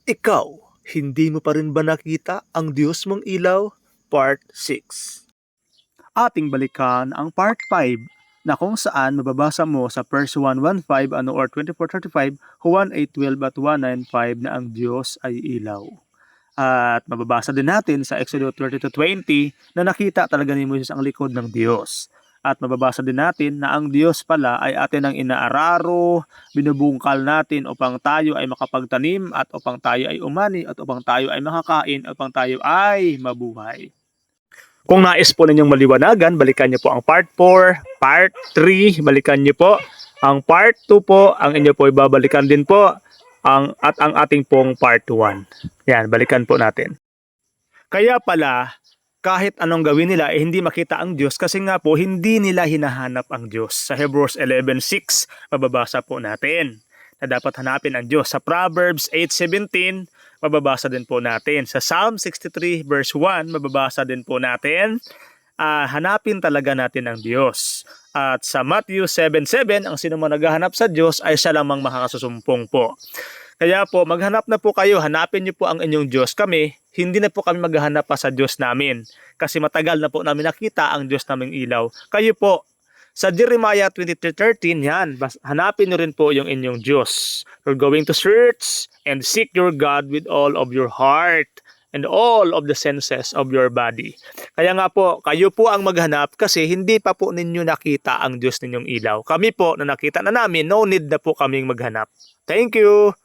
Ikaw, hindi mo pa rin ba nakita ang Diyos mong ilaw? Part 6. Ating balikan ang Part 5 na kung saan mababasa mo sa verse 115 or 24:35, Juan 8:12 at 1:9:5 na ang Diyos ay ilaw. At mababasa din natin sa Exodus 30:20 na nakita talaga ni Moses ang likod ng Diyos. At mababasa din natin na ang Diyos pala ay atin ang inaararo, binubungkal natin upang tayo ay makapagtanim at upang tayo ay umani at upang tayo ay makakain at upang tayo ay mabuhay. Kung nais po ninyong maliwanagan, balikan niyo po ang part 4, part 3, balikan niyo po. Ang part 2 po, ang inyo po ibabalikan din po ang ating pong part 1. Yan, balikan po natin. Kaya pala, kahit anong gawin nila, hindi makita ang Diyos kasi nga po, hindi nila hinahanap ang Diyos. Sa Hebrews 11:6, mababasa po natin na dapat hanapin ang Diyos. Sa Proverbs 8:17, mababasa din po natin. Sa Psalm 63 verse 1, mababasa din po natin, hanapin talaga natin ang Diyos. At sa Matthew 7:7, ang sino man naghahanap sa Diyos ay siya lamang makakasusumpong po. Kaya po, maghanap na po kayo, hanapin niyo po ang inyong Diyos. Kami, hindi na po kami maghahanap pa sa Diyos namin. Kasi matagal na po namin nakita ang Diyos naming ilaw. Kayo po, sa Jeremiah 23:13, yan, hanapin niyo rin po yung inyong Diyos. You're going to search and seek your God with all of your heart and all of the senses of your body. Kaya nga po, kayo po ang maghanap kasi hindi pa po ninyo nakita ang Diyos ninyong ilaw. Kami po na nakita na namin, no need na po kaming maghanap. Thank you!